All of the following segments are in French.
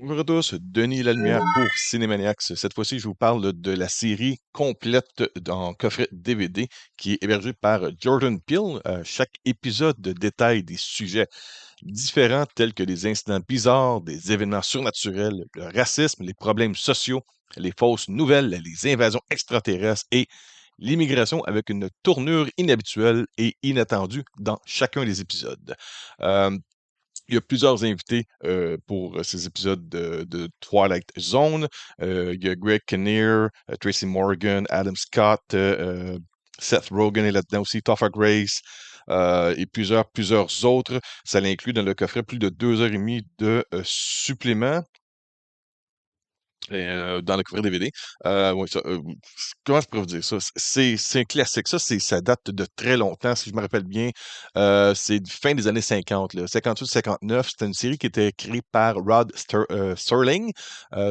Bonjour à tous, Denis Lalumière pour Cinémaniacs. Cette fois-ci, je vous parle de la série complète en coffret DVD qui est hébergée par Jordan Peele. Chaque épisode détaille des sujets différents tels que des incidents bizarres, des événements surnaturels, le racisme, les problèmes sociaux, les fausses nouvelles, les invasions extraterrestres et l'immigration avec une tournure inhabituelle et inattendue dans chacun des épisodes. Euh, il y a plusieurs invités pour ces épisodes de Twilight Zone. Il y a Greg Kinnear, Tracy Morgan, Adam Scott, Seth Rogen est là-dedans aussi, Topher Grace et plusieurs autres. Ça l'inclut dans le coffret plus de 2 heures et demie de suppléments dans le coffret DVD. Ouais, comment je pourrais vous dire ça? C'est un classique. Ça date de très longtemps, si je me rappelle bien. C'est fin des années 50, là, 58-59. C'était une série qui était créée par Rod Serling.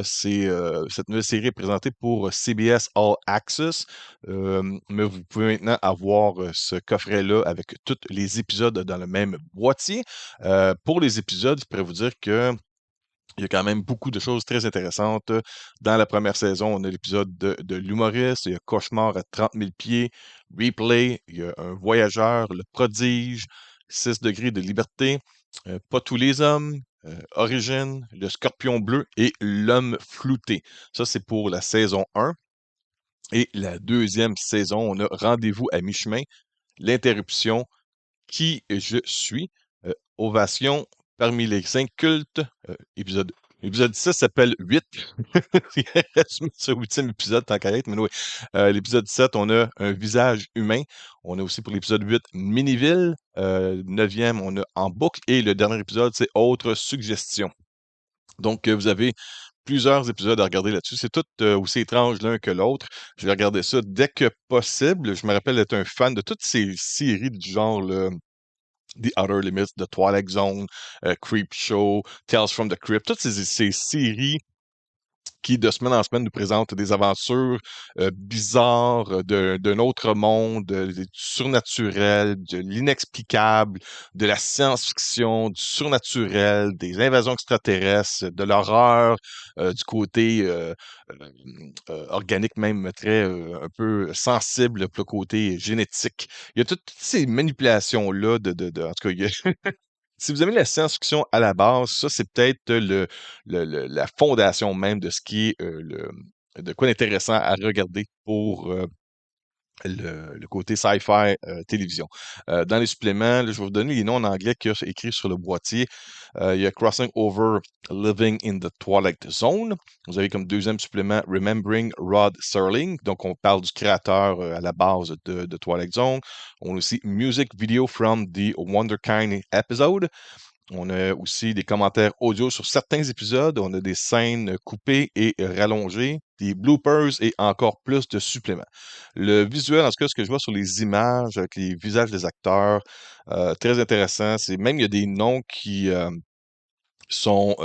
Cette nouvelle série est présentée pour CBS All Access. Mais vous pouvez maintenant avoir ce coffret-là avec tous les épisodes dans le même boîtier. Pour les épisodes, je pourrais vous dire que il y a quand même beaucoup de choses très intéressantes. Dans la première saison, on a l'épisode de l'humoriste, il y a Cauchemar à 30 000 pieds, Replay, il y a Un voyageur, Le prodige, 6 degrés de liberté, Pas tous les hommes, Origine, Le scorpion bleu et L'homme flouté. Ça, c'est pour la saison 1. Et la deuxième saison, on a Rendez-vous à mi-chemin, L'interruption, Qui je suis, Ovation parmi les 5 cultes, épisode l'épisode 6 s'appelle 8. Il reste ce 8e épisode tant qu'à être, mais oui. L'épisode 7, on a Un visage humain. On a aussi pour l'épisode 8 Miniville. 9e, on a En boucle. Et le dernier épisode, c'est Autre suggestion. Donc, vous avez plusieurs épisodes à regarder là-dessus. C'est tout aussi étrange l'un que l'autre. Je vais regarder ça dès que possible. Je me rappelle d'être un fan de toutes ces séries du genre là, The Outer Limits, The Twilight Zone, Creep Show, Tales from the Crypt, toutes ces séries qui, de semaine en semaine, nous présentent des aventures bizarres d'un autre monde, du surnaturel, de l'inexplicable, de la science-fiction, du surnaturel, des invasions extraterrestres, de l'horreur, du côté organique même très un peu sensible pour le côté génétique. Il y a toutes ces manipulations-là en tout cas, si vous aimez la science-fiction à la base, ça, c'est peut-être la fondation même de ce qui est de quoi d'intéressant à regarder pour le côté sci-fi télévision. Dans les suppléments, là, je vais vous donner les noms en anglais qu'il y a écrits sur le boîtier. Il y a Crossing Over Living in the Twilight Zone. Vous avez comme deuxième supplément Remembering Rod Serling. Donc, on parle du créateur à la base de Twilight Zone. On a aussi Music Video from the Wonderkind episode. On a aussi des commentaires audio sur certains épisodes. On a des scènes coupées et rallongées, des bloopers et encore plus de suppléments. Le visuel, en tout cas, ce que je vois sur les images avec les visages des acteurs, très intéressant. Même il y a des noms qui sont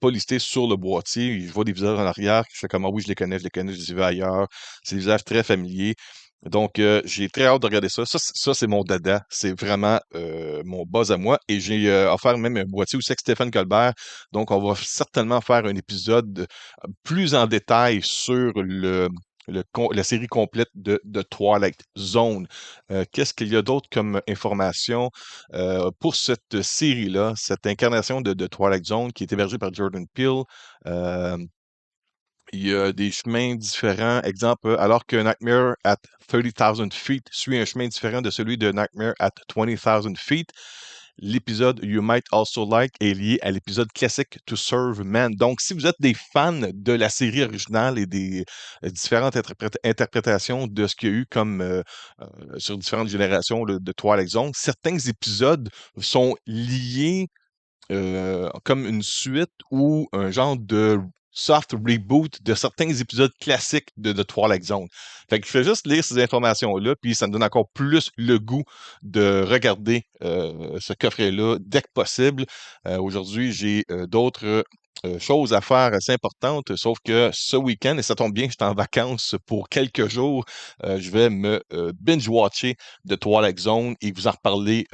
pas listés sur le boîtier. Je vois des visages en arrière. Je fais comme, ah oui, je les ai vus ailleurs. C'est des visages très familiers. Donc, j'ai très hâte de regarder ça. Ça, c'est mon dada. C'est vraiment mon buzz à moi. Et j'ai offert même un boîtier aussi avec Stéphane Colbert. Donc, on va certainement faire un épisode plus en détail sur la série complète de Twilight Zone. Qu'est-ce qu'il y a d'autre comme information pour cette série-là, cette incarnation de Twilight Zone qui est hébergée par Jordan Peele? Euh, il y a des chemins différents. Exemple, alors que Nightmare at 30,000 feet suit un chemin différent de celui de Nightmare at 20,000 feet, l'épisode You Might Also Like est lié à l'épisode classique To Serve Man. Donc, si vous êtes des fans de la série originale et des différentes interprétations de ce qu'il y a eu comme sur différentes générations de Twilight Zone, certains épisodes sont liés comme une suite ou un genre de soft reboot de certains épisodes classiques de Twilight Zone. Fait que je fais juste lire ces informations-là, puis ça me donne encore plus le goût de regarder ce coffret-là dès que possible. Aujourd'hui, j'ai d'autres choses à faire assez importantes, sauf que ce week-end, et ça tombe bien, j'étais en vacances pour quelques jours, je vais me binge-watcher de Twilight Zone et vous en reparler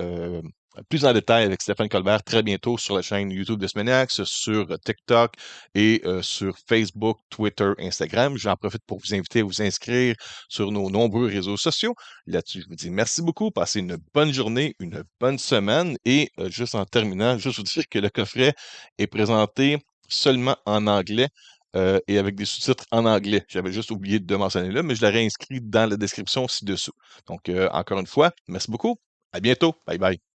plus en détail avec Stéphane Colbert très bientôt sur la chaîne YouTube de Semanex, sur TikTok et sur Facebook, Twitter, Instagram. J'en profite pour vous inviter à vous inscrire sur nos nombreux réseaux sociaux. Là-dessus, je vous dis merci beaucoup, passez une bonne journée, une bonne semaine et juste en terminant, juste vous dire que le coffret est présenté seulement en anglais. Et avec des sous-titres en anglais. J'avais juste oublié de mentionner là, mais je l'aurais inscrit dans la description ci-dessous. Donc, encore une fois, merci beaucoup. À bientôt. Bye bye.